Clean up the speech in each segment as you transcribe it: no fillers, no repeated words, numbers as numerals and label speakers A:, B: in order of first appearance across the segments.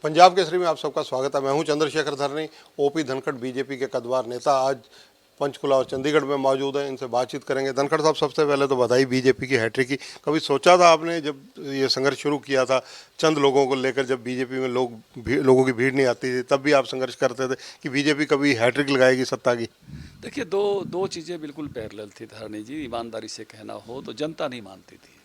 A: पंजाब केसरी में आप सबका स्वागत है। मैं हूं चंद्रशेखर धरनी। ओपी धनखड़ बीजेपी के कद्दावर नेता आज पंचकुला और चंडीगढ़ में मौजूद हैं। इनसे बातचीत करेंगे। धनखड़ साहब, सबसे पहले तो बधाई बीजेपी की हैट्रिक की। कभी सोचा था आपने जब ये संघर्ष शुरू किया था चंद लोगों को लेकर, जब बीजेपी में लोगों की भीड़ नहीं आती थी, तब भी आप संघर्ष करते थे कि बीजेपी कभी हैट्रिक लगाएगी सत्ता की?
B: देखिए, दो दो चीज़ें बिल्कुल पैरेलल थी धरनी जी। ईमानदारी से कहना हो तो जनता नहीं मानती थी।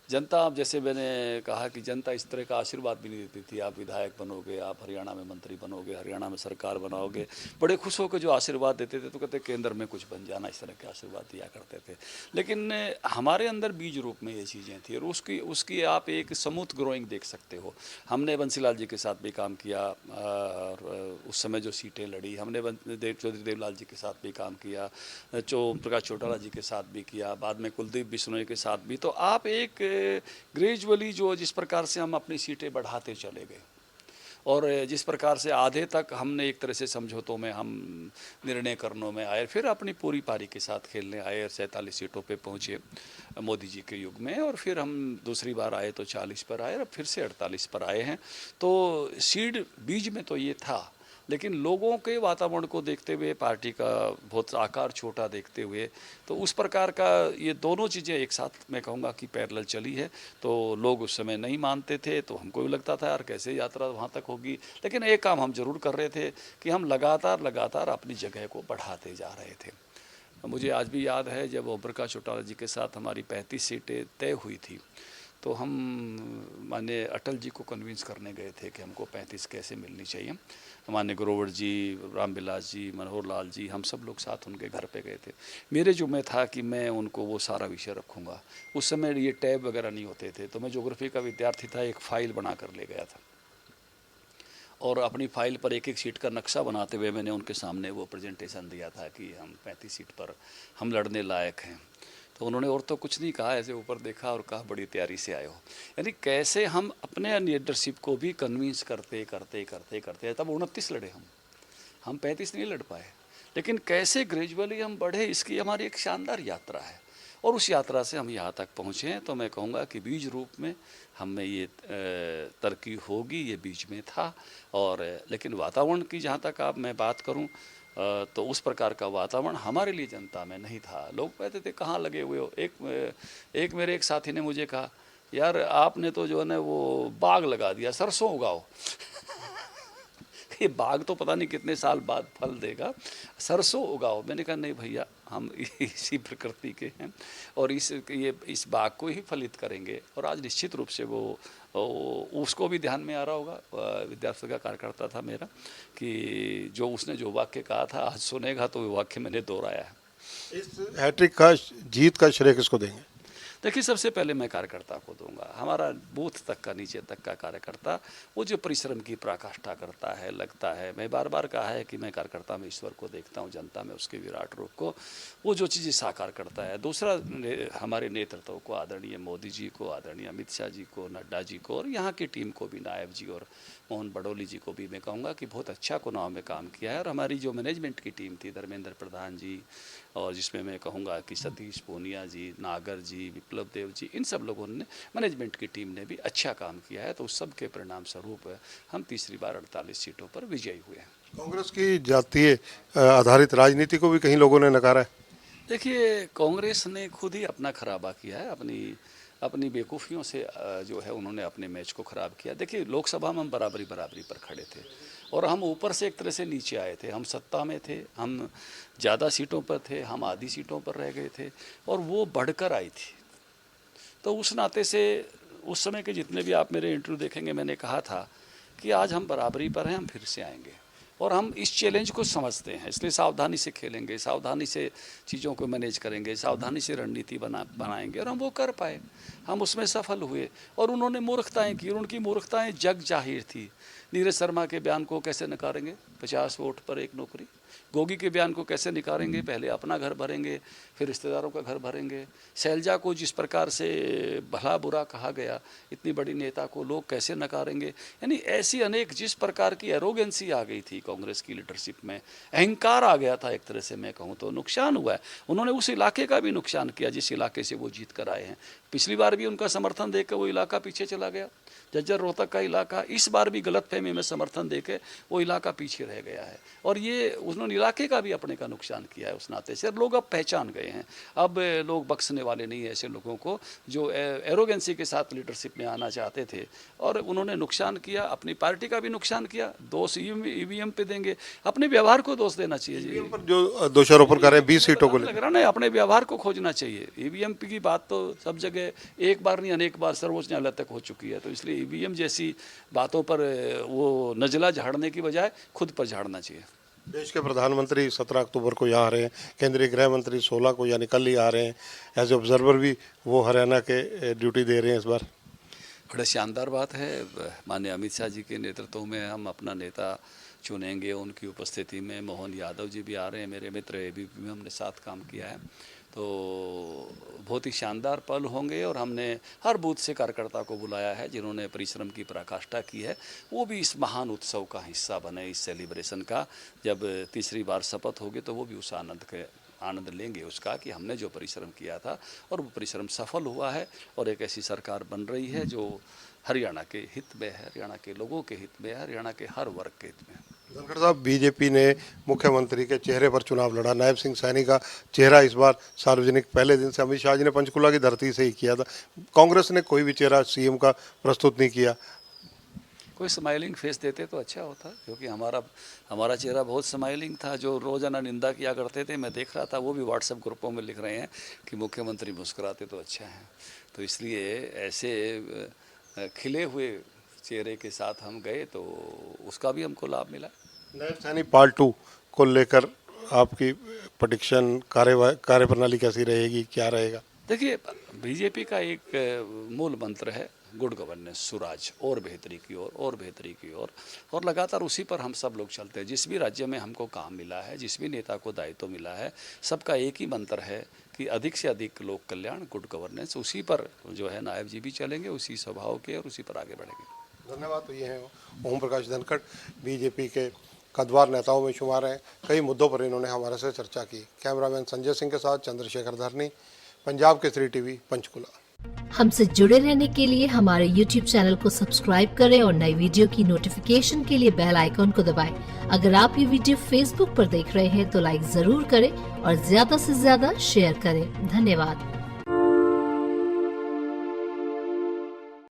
B: जनता, अब जैसे मैंने कहा कि जनता इस तरह का आशीर्वाद भी नहीं देती थी। आप विधायक बनोगे, आप हरियाणा में मंत्री बनोगे, हरियाणा में सरकार बनाओगे, बड़े खुश होकर जो आशीर्वाद देते थे तो कहते केंद्र में कुछ बन जाना, इस तरह के आशीर्वाद दिया करते थे। लेकिन हमारे अंदर बीज रूप में ये चीज़ें थी और उसकी उसकी आप एक स्मूथ ग्रोइंग देख सकते हो। हमने बंसीलाल जी के साथ भी काम किया और उस समय जो सीटें लड़ी, हमने चौधरी देवलाल जी के साथ भी काम किया, प्रकाश चौटाला जी के साथ भी किया, बाद में कुलदीप बिश्नोई के साथ भी। तो आप एक ग्रेजुअली जो जिस प्रकार से हम अपनी सीटें बढ़ाते चले गए और जिस प्रकार से आधे तक हमने एक तरह से समझौतों में हम निर्णय करनों में आए, फिर अपनी पूरी पारी के साथ खेलने आए और 47 सीटों पे पहुँचे मोदी जी के युग में, और फिर हम दूसरी बार आए तो 40 पर आए और फिर से 48 पर आए हैं। तो सीड बीज में तो ये था, लेकिन लोगों के वातावरण को देखते हुए, पार्टी का बहुत आकार छोटा देखते हुए, तो उस प्रकार का ये दोनों चीज़ें एक साथ मैं कहूँगा कि पैरेलल चली है। तो लोग उस समय नहीं मानते थे, तो हमको भी लगता था यार कैसे यात्रा वहाँ तक होगी। लेकिन एक काम हम जरूर कर रहे थे कि हम लगातार अपनी जगह को बढ़ाते जा रहे थे। मुझे आज भी याद है जब ओम प्रकाश चौटाला जी के साथ हमारी 35 सीटें तय हुई थी, तो हम माननीय अटल जी को कन्विंस करने गए थे कि हमको 35 कैसे मिलनी चाहिए। माननीय ग्रोवर जी, रामविलास जी, मनोहर लाल जी, हम सब लोग साथ उनके घर पे गए थे। मेरे जो में था कि मैं उनको वो सारा विषय रखूँगा। उस समय ये टैब वगैरह नहीं होते थे, तो मैं ज्योग्राफी का विद्यार्थी था, एक फ़ाइल बना कर ले गया था और अपनी फ़ाइल पर एक एक सीट का नक्शा बनाते हुए मैंने उनके सामने वो प्रेजेंटेशन दिया था कि हम 35 सीट पर हम लड़ने लायक हैं। तो उन्होंने और तो कुछ नहीं कहा, ऐसे ऊपर देखा और कहा बड़ी तैयारी से आए हो। यानी कैसे हम अपने लीडरशिप को भी कन्विंस करते करते करते करते, तब 29 लड़े हम 35 नहीं लड़ पाए, लेकिन कैसे ग्रेजुअली हम बढ़े, इसकी हमारी एक शानदार यात्रा है और उस यात्रा से हम यहाँ तक पहुँचे हैं। तो मैं कहूँगा कि बीज रूप में हम में ये तरक्की होगी, ये बीच में था। और लेकिन वातावरण की जहाँ तक आप मैं बात करूँ तो उस प्रकार का वातावरण हमारे लिए जनता में नहीं था। लोग कहते थे कहाँ लगे हुए हो। एक मेरे एक साथी ने मुझे कहा, यार आपने तो जो है ना वो बाग लगा दिया, सरसों उगाओ। ये बाग तो पता नहीं कितने साल बाद फल देगा, सरसों उगाओ। मैंने कहा नहीं भैया, हम इसी प्रकृति के हैं और इस बाग को ही फलित करेंगे। और आज निश्चित रूप से वो उसको भी ध्यान में आ रहा होगा, विद्यार्थी का कार्यकर्ता था मेरा, कि जो उसने जो वाक्य कहा था आज सुनेगा तो वो वाक्य मैंने दोहराया है।
A: इस हैट्रिक का, जीत का श्रेय किसको देंगे?
B: देखिए, सबसे पहले मैं कार्यकर्ता को दूंगा। हमारा बूथ तक का, नीचे तक का कार्यकर्ता, वो जो परिश्रम की पराकाष्ठा करता है, लगता है। मैं बार बार कहा है कि मैं कार्यकर्ता में ईश्वर को देखता हूँ, जनता में उसके विराट रूप को, वो जो चीज़ें साकार करता है। दूसरा, हमारे नेतृत्व को, आदरणीय मोदी जी को, आदरणीय अमित शाह जी को, नड्डा जी को और यहाँ की टीम को भी, नायब जी और मोहन बडोली जी को भी मैं कहूँगा कि बहुत अच्छा चुनाव में काम किया है। और हमारी जो मैनेजमेंट की टीम थी, धर्मेंद्र प्रधान जी, और जिसमें मैं कहूँगा कि सतीश पूनिया जी, नागर जी, विप्लव देव जी, इन सब लोगों ने, मैनेजमेंट की टीम ने भी अच्छा काम किया है। तो उस सब के परिणाम स्वरूप हम तीसरी बार 48 सीटों पर विजयी हुए हैं।
A: कांग्रेस की जातीय आधारित राजनीति को भी कहीं लोगों ने नकारा है।
B: देखिए, कांग्रेस ने खुद ही अपना खराबा किया है, अपनी अपनी बेवकूफ़ियों से जो है उन्होंने अपने मैच को ख़राब किया। देखिए, लोकसभा में हम बराबरी पर खड़े थे और हम ऊपर से एक तरह से नीचे आए थे। हम सत्ता में थे, हम ज़्यादा सीटों पर थे, हम आधी सीटों पर रह गए थे और वो बढ़कर आई थी। तो उस नाते से उस समय के जितने भी आप मेरे इंटरव्यू देखेंगे, मैंने कहा था कि आज हम बराबरी पर हैं, हम फिर से आएंगे और हम इस चैलेंज को समझते हैं, इसलिए सावधानी से खेलेंगे, सावधानी से चीज़ों को मैनेज करेंगे, सावधानी से रणनीति बनाएंगे और हम वो कर पाए। हम उसमें सफल हुए और उन्होंने मूर्खताएं की और उनकी मूर्खताएं जग जाहिर थी। नीरज शर्मा के बयान को कैसे नकारेंगे, 50 वोट पर एक नौकरी, गोगी के बयान को कैसे निकालेंगे, पहले अपना घर भरेंगे, फिर रिश्तेदारों का घर भरेंगे। शैलजा को जिस प्रकार से भला बुरा कहा गया, इतनी बड़ी नेता को लोग कैसे नकारेंगे। यानी ऐसी अनेक, जिस प्रकार की एरोगेंसी आ गई थी कांग्रेस की लीडरशिप में, अहंकार आ गया था एक तरह से, मैं कहूँ तो नुकसान हुआ है। उन्होंने उस इलाके का भी नुकसान किया जिस इलाके से वो जीत कर आए हैं। पिछली बार भी उनका समर्थन देकर वो इलाका पीछे चला गया, जज्जर रोहतक का इलाका। इस बार भी गलतफहमी में समर्थन देके वो इलाका पीछे रह गया है, और ये उन्होंने इलाके का भी अपने का नुकसान किया है। उस नाते से लोग अब पहचान गए हैं, अब लोग बख्शने वाले नहीं है ऐसे लोगों को जो एरोगेंसी के साथ लीडरशिप में आना चाहते थे। और उन्होंने नुकसान किया, अपनी पार्टी का भी नुकसान किया। दोष ईवीएम पे देंगे, अपने व्यवहार को दोष देना चाहिए जी।
A: पर जो दोषारोपण कर रहे हैं 20 सीटों को
B: लग रहा ना, अपने व्यवहार को खोजना चाहिए। ईवीएम की बात तो सब जगह एक बार नहीं अनेक बार सर्वोच्च न्यायालय तक हो चुकी है, तो इसलिए ईवीएम जैसी बातों पर वो नजला झाड़ने की बजाय खुद पर झाड़ना चाहिए।
A: देश के प्रधानमंत्री 17 अक्टूबर को यहाँ आ रहे हैं, केंद्रीय गृह मंत्री 16 को यानी कल ही आ रहे हैं, एज ऑब्जर्वर भी वो हरियाणा के ड्यूटी दे रहे हैं इस बार।
B: बड़ा शानदार बात है। माननीय अमित शाह जी के नेतृत्व में हम अपना नेता चुनेंगे, उनकी उपस्थिति में मोहन यादव जी भी आ रहे हैं, मेरे मित्र एबीपी में हमने साथ काम किया है, तो बहुत ही शानदार पल होंगे। और हमने हर बूथ से कार्यकर्ता को बुलाया है जिन्होंने परिश्रम की पराकाष्ठा की है, वो भी इस महान उत्सव का हिस्सा बने, इस सेलिब्रेशन का। जब तीसरी बार शपथ होगी तो वो भी उस आनंद लेंगे उसका कि हमने जो परिश्रम किया था और वो परिश्रम सफल हुआ है, और एक ऐसी सरकार बन रही है जो हरियाणा के हित में है, हरियाणा के लोगों के हित में है, हरियाणा के हर वर्ग के हित में है।
A: धनखड़ साहब, बीजेपी ने मुख्यमंत्री के चेहरे पर चुनाव लड़ा। नायब सिंह सैनी का चेहरा इस बार सार्वजनिक पहले दिन से अमित शाह जी ने पंचकुला की धरती से ही किया था। कांग्रेस ने कोई भी चेहरा सीएम का प्रस्तुत नहीं किया।
B: कोई स्माइलिंग फेस देते तो अच्छा होता, क्योंकि हमारा चेहरा बहुत स्माइलिंग था। जो रोजाना निंदा किया करते थे, मैं देख रहा था, वो भी व्हाट्सएप ग्रुपों में लिख रहे हैं कि मुख्यमंत्री मुस्कुराते तो अच्छा है। तो इसलिए ऐसे खिले हुए चेहरे के साथ हम गए तो उसका भी हमको लाभ मिला।
A: नायब सैनी पार्ट 2 को लेकर आपकी प्रेडिक्शन, कार्यप्रणाली कैसी रहेगी, क्या रहेगा?
B: देखिए, बीजेपी का एक मूल मंत्र है गुड गवर्नेंस, सुराज, और बेहतरी की ओर, और बेहतरी की ओर, और लगातार उसी पर हम सब लोग चलते हैं। जिस भी राज्य में हमको काम मिला है, जिस भी नेता को दायित्व मिला है, सबका एक ही मंत्र है कि अधिक से अधिक लोक कल्याण, गुड गवर्नेंस। उसी पर जो है नायब जी भी चलेंगे, उसी स्वभाव के, और उसी पर आगे बढ़ेंगे।
A: धन्यवाद। तो ये हैं ओम प्रकाश धनखड़, बीजेपी के कद्दावर नेताओं में शुमार हैं। कई मुद्दों पर इन्होंने हमारे से चर्चा की। कैमरामैन संजय सिंह के साथ चंद्रशेखर धरनी, पंजाब केसरी टीवी, पंचकुला।
C: हमसे जुड़े रहने के लिए हमारे YouTube चैनल को सब्सक्राइब करें और नई वीडियो की नोटिफिकेशन के लिए बेल आइकॉन को दबाएं। अगर आप ये वीडियो Facebook पर देख रहे हैं तो लाइक जरूर करें और ज्यादा से ज्यादा शेयर करें। धन्यवाद।